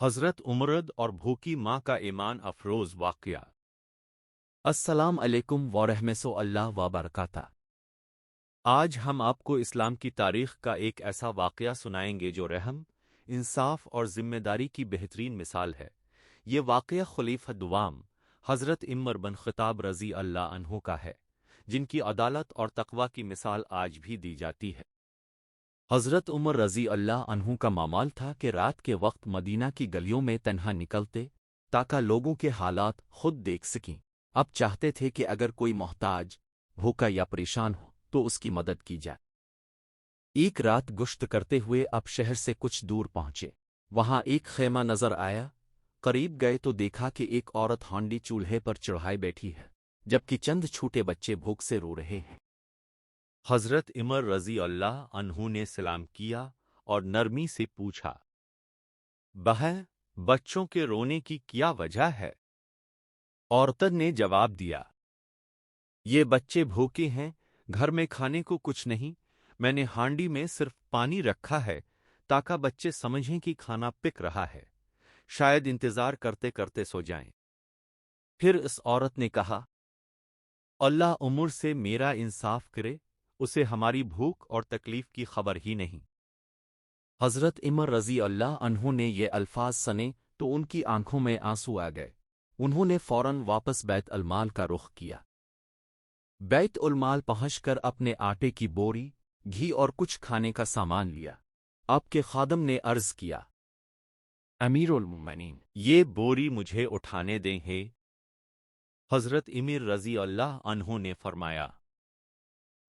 हज़रत उमरद और भूखी माँ का ईमान अफरोज़ वाक़या। अस्सलाम अलैकुम वरहमतुल्लाहि व बरकातहू। आज हम आपको इस्लाम की तारीख़ का एक ऐसा वाक़या सुनाएंगे जो रहम, इंसाफ और ज़िम्मेदारी की बेहतरीन मिसाल है। ये वाक़या खलीफ़ा दुआम हज़रत उमर बिन ख़त्ताब रज़ी अल्लाह अन्हु का है, जिनकी अदालत और तक़वा की मिसाल आज भी दी जाती है। हज़रत उमर रज़ी अल्लाह अन्हु का मामूल था कि रात के वक्त मदीना की गलियों में तन्हा निकलते ताकि लोगों के हालात खुद देख सकें। अब चाहते थे कि अगर कोई मोहताज, भूखा या परेशान हो तो उसकी मदद की जाए। एक रात गुश्त करते हुए अब शहर से कुछ दूर पहुंचे। वहां एक खेमा नजर आया। करीब गए तो देखा कि एक औरत हांडी चूल्हे पर चढ़ाए बैठी है, जबकि चंद छोटे बच्चे भूख से रो रहे हैं। हज़रत उमर रज़ी अल्लाह अन्हु ने सलाम किया और नरमी से पूछा, बहन, बच्चों के रोने की क्या वजह है? औरत ने जवाब दिया, ये बच्चे भूखे हैं, घर में खाने को कुछ नहीं। मैंने हांडी में सिर्फ पानी रखा है ताकि बच्चे समझें कि खाना पिक रहा है, शायद इंतजार करते करते सो जाएं। फिर इस औरत ने कहा, अल्लाह उमर से मेरा इंसाफ करे, उसे हमारी भूख और तकलीफ की खबर ही नहीं। हज़रत उमर रज़ी अल्लाह अन्हु ने ये अल्फाज सने तो उनकी आंखों में आंसू आ गए। उन्होंने फौरन वापस बैत अलमाल का रुख किया। बैत उलमाल पहुंचकर अपने आटे की बोरी, घी और कुछ खाने का सामान लिया। आपके खादम ने अर्ज किया, अमीरुल मोमिनीन, ये बोरी मुझे उठाने दें है। हज़रत उमर रज़ी अल्लाह अन्हु ने फरमाया,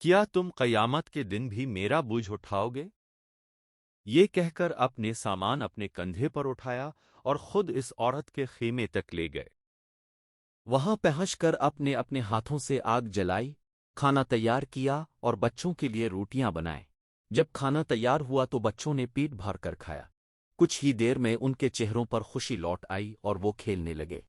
क्या तुम क़यामत के दिन भी मेरा बोझ उठाओगे? ये कहकर अपने सामान अपने कंधे पर उठाया और खुद इस औरत के खेमे तक ले गए। वहां पहुंचकर अपने अपने हाथों से आग जलाई, खाना तैयार किया और बच्चों के लिए रोटियां बनाए। जब खाना तैयार हुआ तो बच्चों ने पेट भर कर खाया। कुछ ही देर में उनके चेहरों पर खुशी लौट आई और वो खेलने लगे।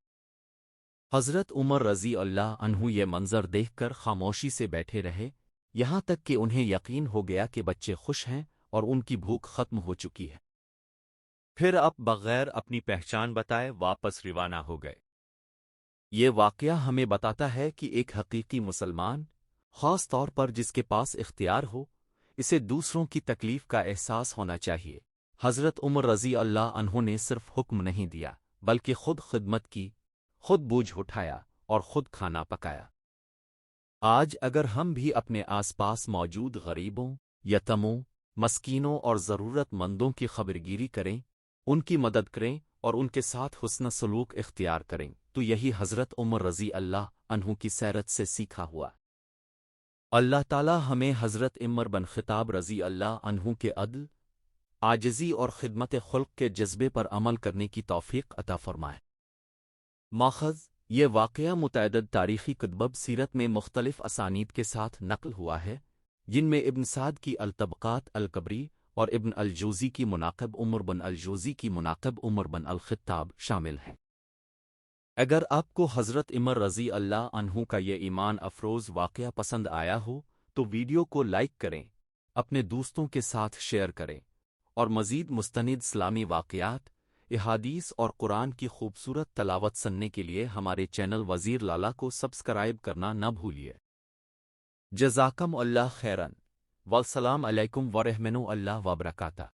हज़रत उमर रज़ी अल्लाह अन्हु ये मंजर देखकर खामोशी से बैठे रहे, यहाँ तक कि उन्हें यकीन हो गया कि बच्चे खुश हैं और उनकी भूख खत्म हो चुकी है। फिर अब बगैर अपनी पहचान बताए वापस रवाना हो गए। ये वाक़या हमें बताता है कि एक हकीकी मुसलमान, ख़ास तौर पर जिसके पास इख्तियार हो, इसे दूसरों की तकलीफ का एहसास होना चाहिए। हज़रत उमर रज़ी अल्लाह अन्हु ने सिर्फ हुक्म नहीं दिया, बल्कि खुद खिदमत की, खुद बोझ उठाया और खुद खाना पकाया। आज अगर हम भी अपने आसपास मौजूद गरीबों, यतीमों, मस्कीनों और ज़रूरतमंदों की खबरगिरी करें, उनकी मदद करें और उनके साथ हुस्न सलूक इख्तियार करें, तो यही हज़रत उमर रज़ी अल्लाह अन्हु की सीरत से सीखा हुआ। अल्लाह ताला हमें हज़रत उमर बिन ख़त्ताब रज़ी अल्लाह अन्हु के अदल, आजिज़ी और खिदमत खुल्क़ के जज्बे पर अमल करने की तौफ़ीक़ अता फ़रमाए। माख़ज़ ये वाक़या मुतअद्दिद तारीख़ी कुतुब सीरत में मुख्तलिफ़ असानीद के साथ नक़ल हुआ है, जिनमें इब्न साद की अल-तबक़ात अल-कबरी और इब्न अल-जौज़ी की मुनाक़िब उमर बिन अल-जौज़ी की मुनाक़िब उमर बिन अल-ख़त्ताब शामिल हैं। अगर आपको हज़रत उमर रज़ी अल्लाह अन्हु का ये ईमान अफ़रोज़ वाक़या पसंद आया हो तो वीडियो को लाइक करें, अपने दोस्तों के साथ शेयर करें और मज़ीद मुस्तनिद इस्लामी वाक़यात, अहादीस और कुरान की खूबसूरत तलावत सुनने के लिए हमारे चैनल वज़ीर लाला को सब्सक्राइब करना न भूलिए। जज़ाकम अल्लाह खैरन। वस्सलाम अलैकुम वरहमतुल्लाहि व बरकातहू।